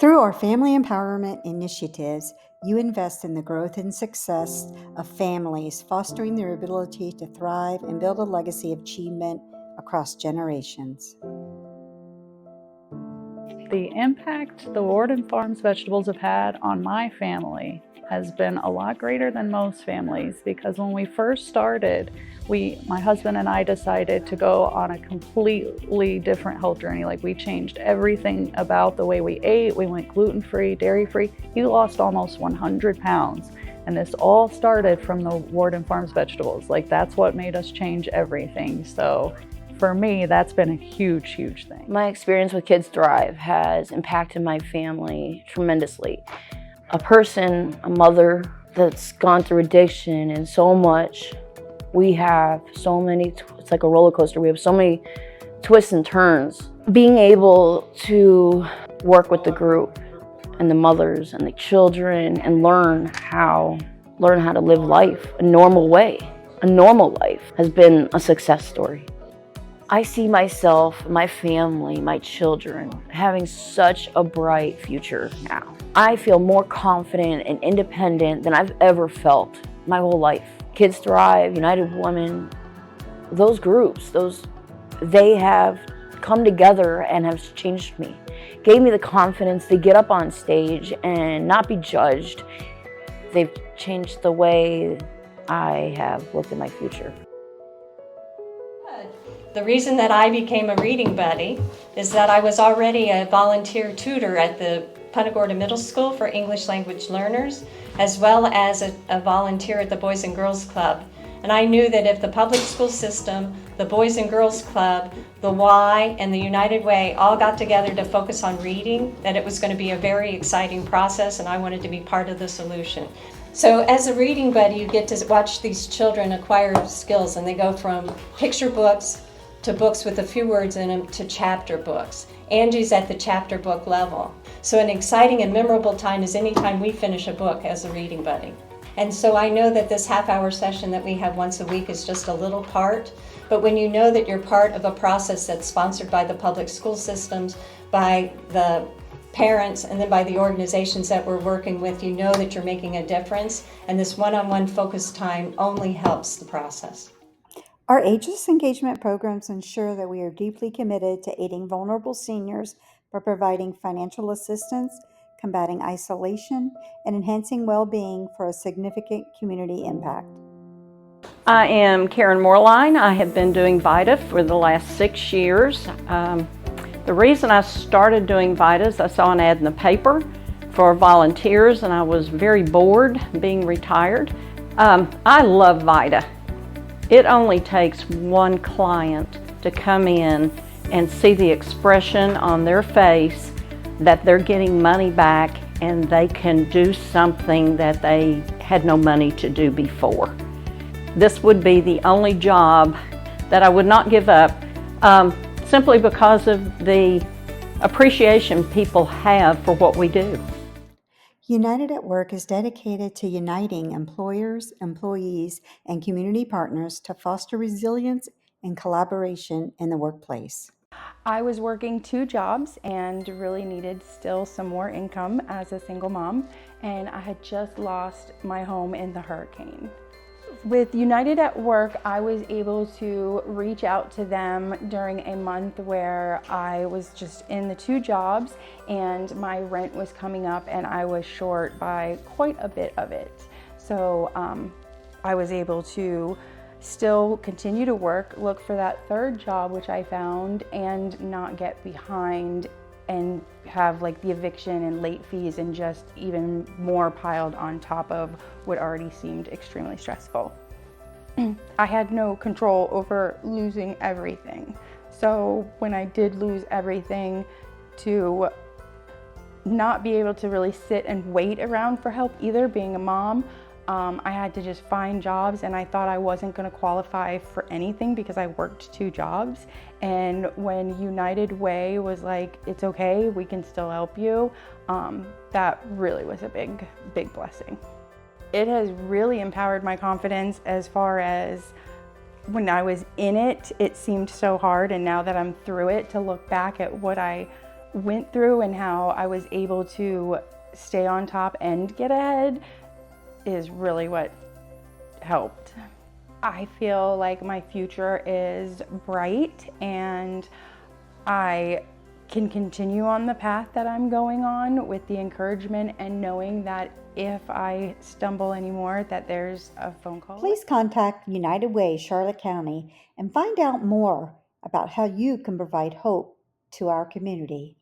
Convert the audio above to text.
Through our family empowerment initiatives, you invest in the growth and success of families, fostering their ability to thrive and build a legacy of achievement across generations. The impact the Worden Farms vegetables have had on my family has been a lot greater than most families, because when we first started, my husband and I decided to go on a completely different health journey. Like, we changed everything about the way we ate. We went gluten-free, dairy-free. He lost almost 100 pounds. And this all started from the Worden Farms vegetables. Like, that's what made us change everything. So for me, that's been a huge, huge thing. My experience with Kids Thrive has impacted my family tremendously. A person, a mother that's gone through addiction and so much, we have so many, it's like a roller coaster. We have so many twists and turns. Being able to work with the group and the mothers and the children and learn how to live life a normal way, a normal life, has been a success story. I see myself, my family, my children having such a bright future now. I feel more confident and independent than I've ever felt my whole life. Kids Thrive, United Women, those groups, they have come together and have changed me. Gave me the confidence to get up on stage and not be judged. They've changed the way I have looked at my future. The reason that I became a reading buddy is that I was already a volunteer tutor at the Punta Gorda Middle School for English language learners, as well as a volunteer at the Boys and Girls Club. And I knew that if the public school system, the Boys and Girls Club, the Y, and the United Way all got together to focus on reading, that it was going to be a very exciting process, and I wanted to be part of the solution. So as a reading buddy, you get to watch these children acquire skills, and they go from picture books to books with a few words in them to chapter books. Angie's at the chapter book level. So an exciting and memorable time is any time we finish a book as a reading buddy. And so I know that this half-hour session that we have once a week is just a little part, but when you know that you're part of a process that's sponsored by the public school systems, by the parents, and then by the organizations that we're working with, you know that you're making a difference, and this one-on-one focus time only helps the process. Our Ageless Engagement programs ensure that we are deeply committed to aiding vulnerable seniors by providing financial assistance, combating isolation, and enhancing well-being for a significant community impact. I am Karen Moerlein. I have been doing VITA for the last 6 years. The reason I started doing VITA is I saw an ad in the paper for volunteers, and I was very bored being retired. I love VITA. It only takes one client to come in and see the expression on their face that they're getting money back and they can do something that they had no money to do before. This would be the only job that I would not give up, simply because of the appreciation people have for what we do. United at Work is dedicated to uniting employers, employees, and community partners to foster resilience and collaboration in the workplace. I was working 2 jobs and really needed still some more income as a single mom, and I had just lost my home in the hurricane. With United at Work, I was able to reach out to them during a month where I was just in the 2 jobs and my rent was coming up and I was short by quite a bit of it. So I was able to still continue to work, look for that 3rd job, which I found, and not get behind and have like the eviction and late fees and just even more piled on top of what already seemed extremely stressful. I had no control over losing everything. So when I did lose everything, to not be able to really sit and wait around for help either, being a mom, I had to just find jobs, and I thought I wasn't going to qualify for anything because I worked 2 jobs. And when United Way was like, it's okay, we can still help you, that really was a big, big blessing. It has really empowered my confidence. As far as when I was in it, it seemed so hard, and now that I'm through it, to look back at what I went through and how I was able to stay on top and get ahead is really what helped. I feel like my future is bright and I can continue on the path that I'm going on with the encouragement and knowing that if I stumble anymore, that there's a phone call. Please contact United Way Charlotte County and find out more about how you can provide hope to our community.